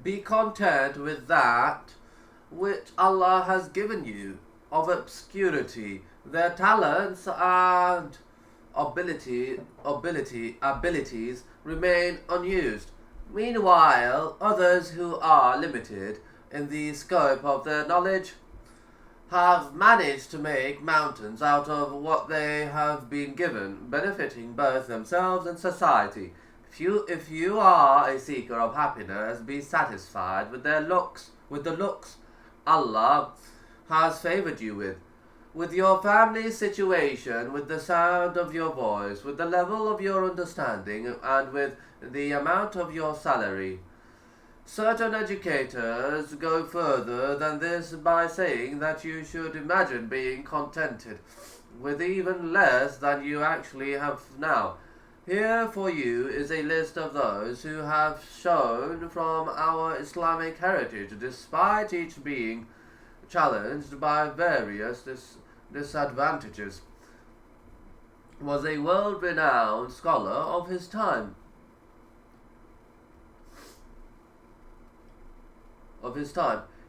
Be content with that which Allah has given you of obscurity. Their talents and abilities remain unused. Meanwhile, others who are limited in the scope of their knowledge have managed to make mountains out of what they have been given, benefiting both themselves and society. If you are a seeker of happiness, be satisfied with the looks Allah has favored you with your family situation, with the sound of your voice, with the level of your understanding, and with the amount of your salary. Certain educators go further than this by saying that you should imagine being contented with even less than you actually have now. Here for you is a list of those who have shown from our Islamic heritage, despite each being challenged by various disadvantages, was a world-renowned scholar of his time.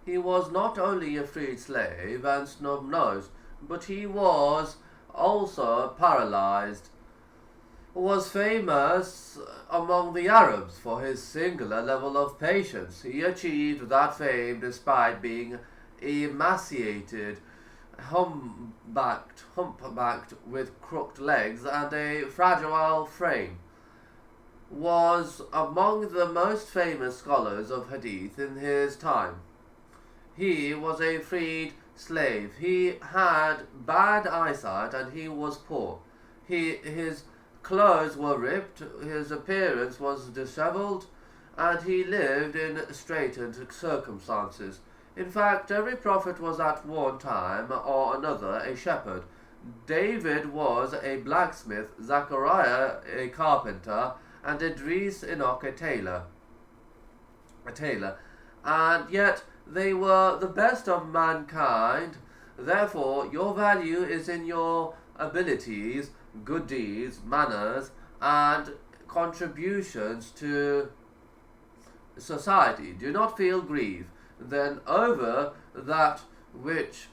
He was not only a freed slave and snub-nosed, but he was also paralyzed. Was famous among the Arabs for his singular level of patience. He achieved that fame despite being emaciated, humpbacked with crooked legs and a fragile frame. Was among the most famous scholars of hadith in his time. He was a freed slave. He had bad eyesight and he was poor. His clothes were ripped, his appearance was dishevelled, and he lived in straitened circumstances. In fact, every prophet was at one time or another a shepherd. David was a blacksmith, Zechariah a carpenter, and Idris Enoch a tailor, and yet they were the best of mankind. Therefore, your value is in your abilities, good deeds, manners, and contributions to society. Do not feel grief then over that which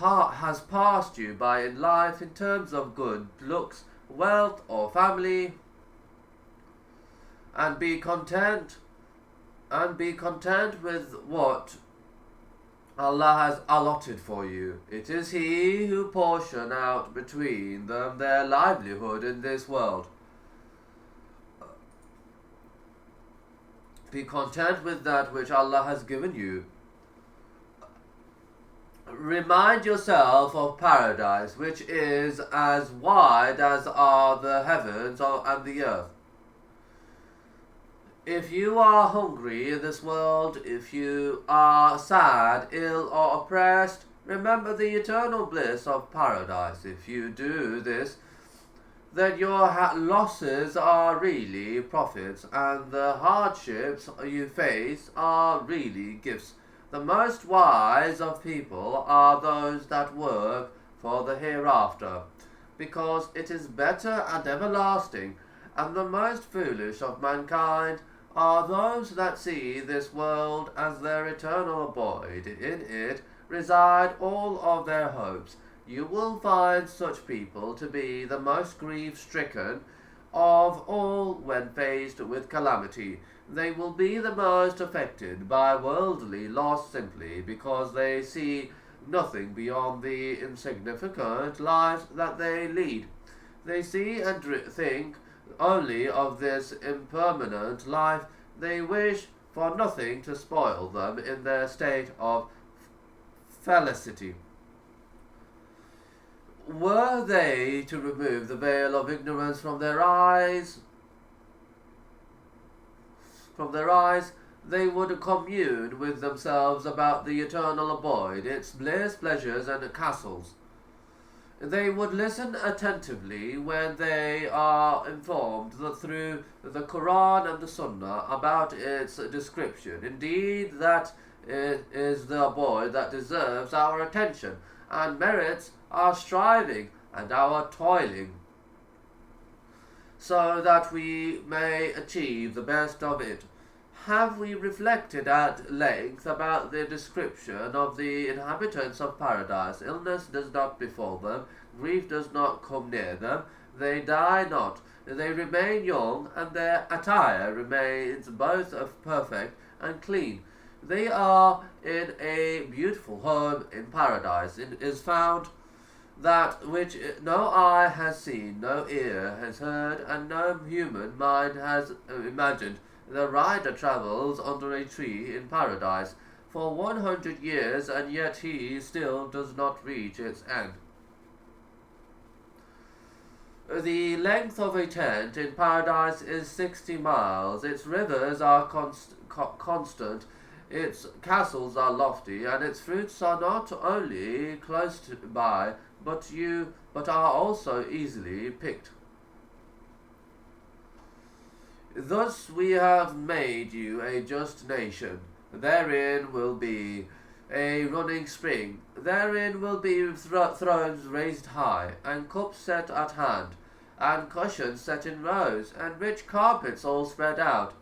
has passed you by in life in terms of good looks, wealth, or family, and be content with what Allah has allotted for you. It is He who portion out between them their livelihood in this world. Be content with that which Allah has given you. Remind yourself of paradise, which is as wide as are the heavens and the earth. If you are hungry in this world, if you are sad, ill, or oppressed, remember the eternal bliss of paradise. If you do this, then your losses are really profits, and the hardships you face are really gifts. The most wise of people are those that work for the hereafter, because it is better and everlasting, and the most foolish of mankind are those that see this world as their eternal abode. In it reside all of their hopes. You will find such people to be the most grief-stricken of all when faced with calamity. They will be the most affected by worldly loss simply because they see nothing beyond the insignificant lives that they lead. They see and think only of this impermanent life. They wish for nothing to spoil them in their state of felicity. Were they to remove the veil of ignorance from their eyes, they would commune with themselves about the eternal abode, its bliss, pleasures, and castles. They would listen attentively when they are informed through the Quran and the Sunnah about its description. Indeed, that it is the abode that deserves our attention and merits our striving and our toiling, so that we may achieve the best of it. Have we reflected at length about the description of the inhabitants of paradise? Illness does not befall them, grief does not come near them, they die not, they remain young, and their attire remains both perfect and clean. They are in a beautiful home in paradise. It is found that which no eye has seen, no ear has heard, and no human mind has imagined. The rider travels under a tree in paradise for 100 years, and yet he still does not reach its end. The length of a tent in paradise is 60 miles. Its rivers are constant, its castles are lofty, and its fruits are not only close by, but are also easily picked. Thus we have made you a just nation. Therein will be a running spring. Therein will be thrones raised high, and cups set at hand, and cushions set in rows, and rich carpets all spread out.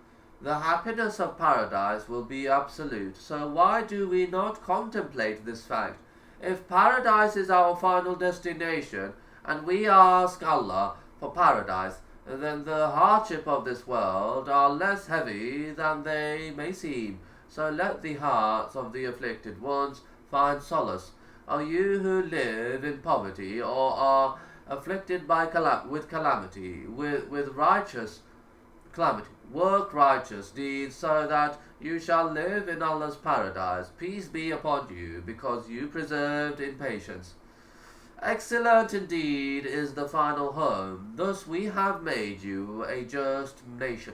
The happiness of paradise will be absolute. So why do we not contemplate this fact? If paradise is our final destination, and we ask Allah for paradise, then the hardship of this world are less heavy than they may seem. So let the hearts of the afflicted ones find solace. Are you who live in poverty, or are afflicted by calamity, with righteous calamity, work righteous deeds, so that you shall live in Allah's paradise. Peace be upon you, because you preserved in patience. Excellent indeed is the final home. Thus we have made you a just nation.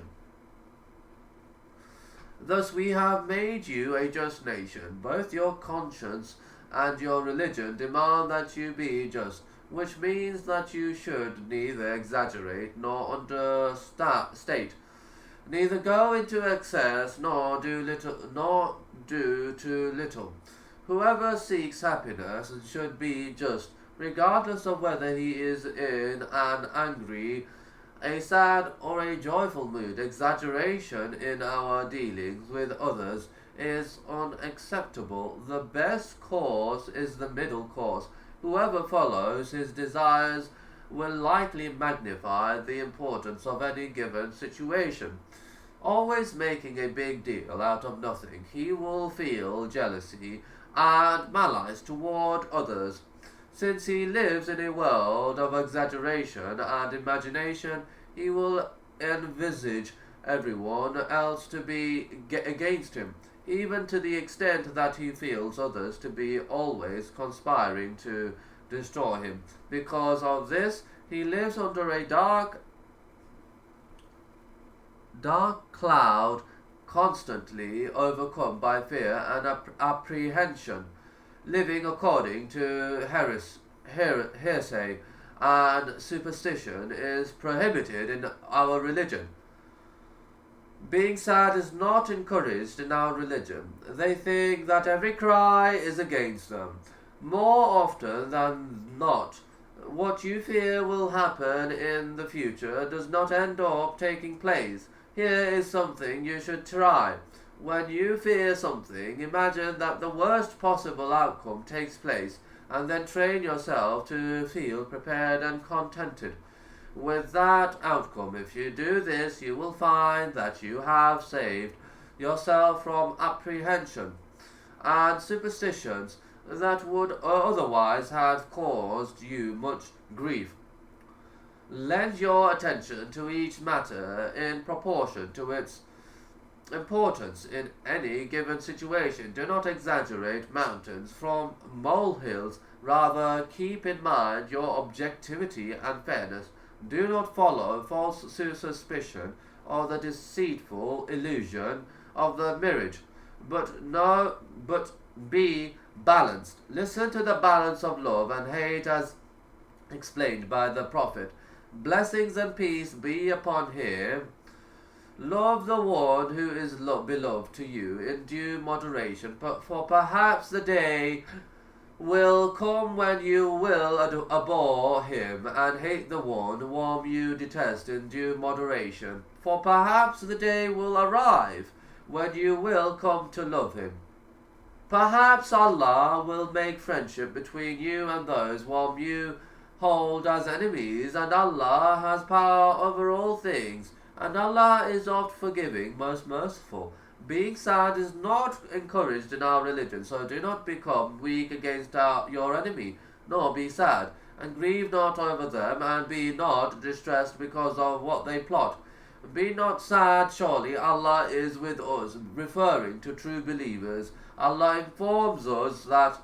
Thus we have made you a just nation. Both your conscience and your religion demand that you be just, which means that you should neither exaggerate nor understate, neither go into excess nor do too little. Whoever seeks happiness should be just, regardless of whether he is in an angry, a sad, or a joyful mood. Exaggeration in our dealings with others is unacceptable. The best course is the middle course. Whoever follows his desires will likely magnify the importance of any given situation. Always making a big deal out of nothing, he will feel jealousy and malice toward others. Since he lives in a world of exaggeration and imagination, he will envisage everyone else to be against him, even to the extent that he feels others to be always conspiring to destroy him. Because of this, he lives under a dark cloud, constantly overcome by fear and apprehension, living according to heresy and superstition is prohibited in our religion. Being sad is not encouraged in our religion. They think that every cry is against them. More often than not, what you fear will happen in the future does not end up taking place. Here is something you should try. When you fear something, imagine that the worst possible outcome takes place, and then train yourself to feel prepared and contented with that outcome. If you do this, you will find that you have saved yourself from apprehension and superstitions that would otherwise have caused you much grief. Lend your attention to each matter in proportion to its importance in any given situation. Do not exaggerate mountains from molehills. Rather, keep in mind your objectivity and fairness. Do not follow false suspicion or the deceitful illusion of the mirage, but be balanced. Listen to the balance of love and hate as explained by the Prophet. Blessings and peace be upon him. Love the one who is beloved to you in due moderation, for perhaps the day will come when you will abhor him and hate the one whom you detest in due moderation. For perhaps the day will arrive when you will come to love him. Perhaps Allah will make friendship between you and those whom you hold as enemies, and Allah has power over all things, and Allah is oft forgiving, most merciful. Being sad is not encouraged in our religion, so do not become weak against your enemy, nor be sad, and grieve not over them, and be not distressed because of what they plot. Be not sad, surely Allah is with us, referring to true believers. Allah informs us that